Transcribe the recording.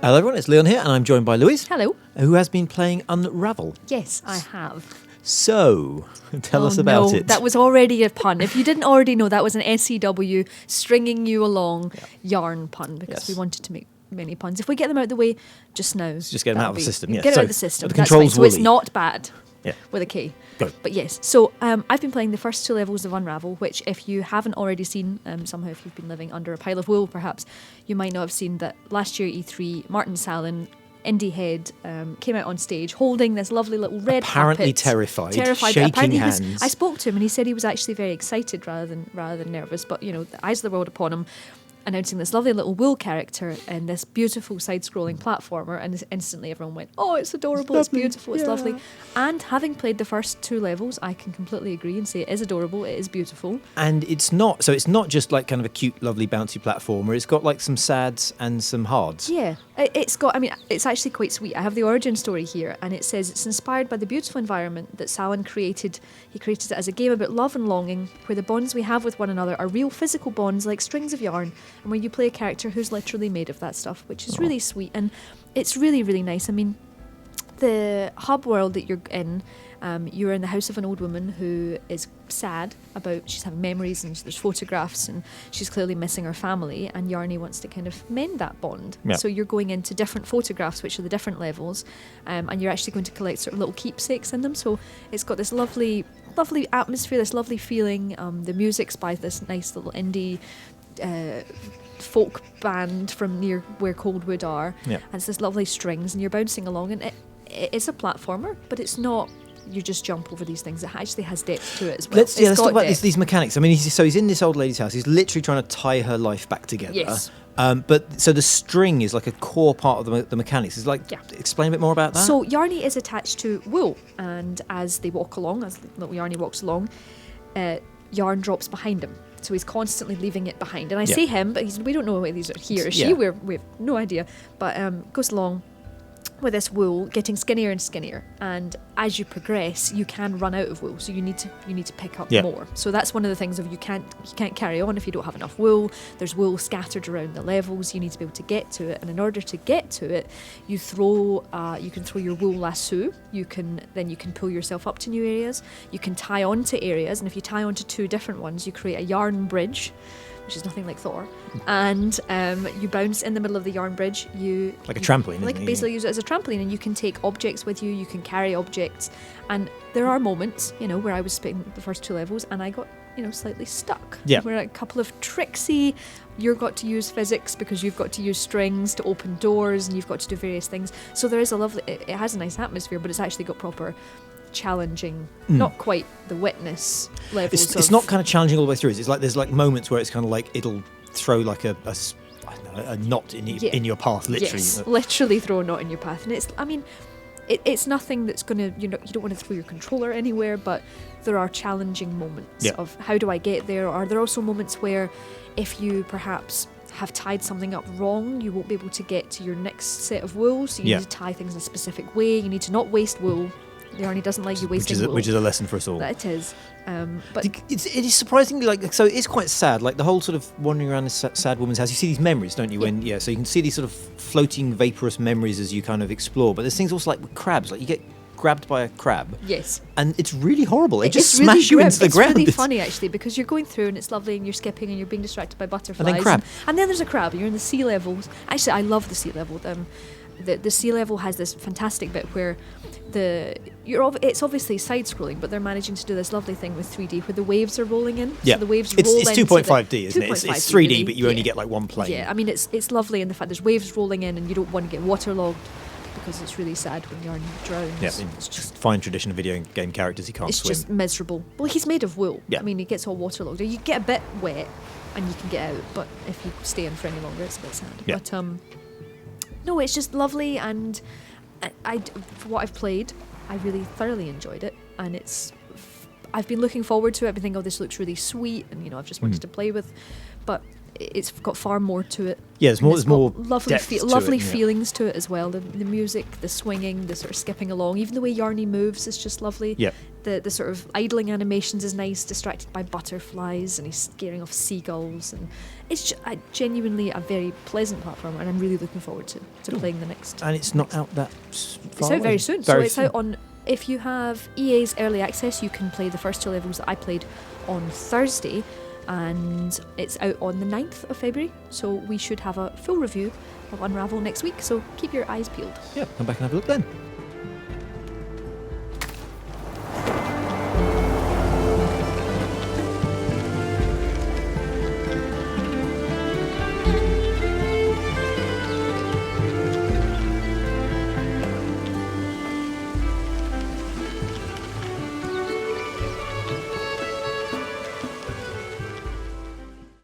Hello everyone, it's Leon here, and I'm joined by Louise. Hello. Who has been playing Unravel. Yes, I have. So, tell us about it. That was already a pun. If you didn't already know, that was an SEW stringing you along yarn pun, because we wanted to make many puns. If we get them out of the way just now. Just get them out of the system, yeah. Get it out of the system. The That's control's fine. So woolly. it's not bad. Yeah. With a K. Go. But yes, so I've been playing the first 2 levels of Unravel, which if you haven't already seen, somehow if you've been living under a pile of wool perhaps, you might not have seen that last year at E3, Martin Salin, Indie Head, came out on stage holding this lovely little red Apparently puppet. terrified, Terrified. shaking Apparently hands. I spoke to him and he said he was actually very excited rather than nervous, but you know, the eyes of the world upon him, announcing this lovely little wool character and this beautiful side-scrolling platformer, and instantly everyone went, oh, it's adorable, it's beautiful, it's lovely. And having played the first 2 levels, I can completely agree and say it is adorable, it is beautiful. And it's not just like kind of a cute, lovely, bouncy platformer. It's got like some sads and some hards. Yeah, it's actually quite sweet. I have the origin story here, and it says it's inspired by the beautiful environment that Salin created. He created it as a game about love and longing, where the bonds we have with one another are real physical bonds like strings of yarn, and where you play a character who's literally made of that stuff, which is really sweet, and it's really, really nice. I mean, the hub world that you're in, you're in the house of an old woman who is sad about, she's having memories and there's photographs and she's clearly missing her family, and Yarny wants to kind of mend that bond. Yeah. So you're going into different photographs, which are the different levels, and you're actually going to collect sort of little keepsakes in them. So it's got this lovely atmosphere, this lovely feeling. The music's by this nice little indie folk band from near where Coldwood are, and it's this lovely strings, and you're bouncing along, and it is a platformer, but it's not you just jump over these things. It actually has depth to it as well. Let's talk about these mechanics. I mean, he's in this old lady's house. He's literally trying to tie her life back together. Yes. But so the string is like a core part of the mechanics. It's like, explain a bit more about that. So Yarny is attached to wool, and as they walk along, as little Yarny walks along, yarn drops behind him. So he's constantly leaving it behind. And I say him, but we don't know whether he's he or she. We have no idea. But goes along with this wool, getting skinnier and skinnier. And as you progress, you can run out of wool. So you need to pick up more. So that's one of the things of you can't carry on if you don't have enough wool. There's wool scattered around the levels. You need to be able to get to it. And in order to get to it, you can throw your wool lasso. You can pull yourself up to new areas. You can tie onto areas, and if you tie onto 2 different ones, you create a yarn bridge, which is nothing like Thor, and you bounce in the middle of the yarn bridge. Like a trampoline, basically use it as a trampoline, and you can take objects with you, you can carry objects, and there are moments, where I was playing the first 2 levels and I got, slightly stuck. Yeah. Where a couple of tricksy, you've got to use physics because you've got to use strings to open doors, and you've got to do various things. So there is it has a nice atmosphere, but it's actually got proper challenging, not quite the witness levels. It's not kind of challenging all the way through. It's like there's like moments where it's kind of like it'll throw like a knot in your path, literally. Yes, literally throw a knot in your path, and it's nothing that's gonna you don't want to throw your controller anywhere, but there are challenging moments of how do I get there. Or there are also moments where if you perhaps have tied something up wrong, you won't be able to get to your next set of wool, so you need to tie things in a specific way. You need to not waste wool. Yarny doesn't like you wasting wool. Which is a lesson for us all. That it is. But it is surprisingly so it's quite sad. Like the whole sort of wandering around this sad woman's house, you see these memories, don't you? So you can see these sort of floating vaporous memories as you kind of explore. But there's things also like with crabs, like you get grabbed by a crab. Yes. And it's really horrible. It just really smashes you into the ground. It's really funny actually, because you're going through and it's lovely and you're skipping and you're being distracted by butterflies. And then crab. And then there's a crab and you're in the sea levels. Actually, I love the sea level. The sea level has this fantastic bit where it's obviously side-scrolling, but they're managing to do this lovely thing with 3D where the waves are rolling in. Yeah. So the waves it's roll it's into 2.5D, isn't it? It's 3D, really, but you only get like one plane. Yeah, I mean, it's lovely in the fact there's waves rolling in and you don't want to get waterlogged, because it's really sad when Yarn drowns. Yeah, it's just fine tradition of video game characters, he can't swim. It's just miserable. Well, he's made of wool. Yeah. I mean, he gets all waterlogged. You get a bit wet and you can get out, but if you stay in for any longer, it's a bit sad. Yeah. But no, it's just lovely, and for what I've played, I really thoroughly enjoyed it, and I've been looking forward to it. I've been thinking, oh, this looks really sweet, and I've just wanted to play with, but it's got far more to it. Yeah, there's more lovely lovely feelings to it as well. The music, the swinging, the sort of skipping along, even the way Yarny moves is just lovely. Yeah. The sort of idling animations is nice, distracted by butterflies, and he's scaring off seagulls, and it's genuinely a very pleasant platformer, and I'm really looking forward to playing the next. And it's not out that far It's out very soon. Very it's out on. If you have EA's early access, you can play the first 2 levels that I played on Thursday, and it's out on the 9th of February. So we should have a full review of Unravel next week. So keep your eyes peeled. Yeah, come back and have a look then.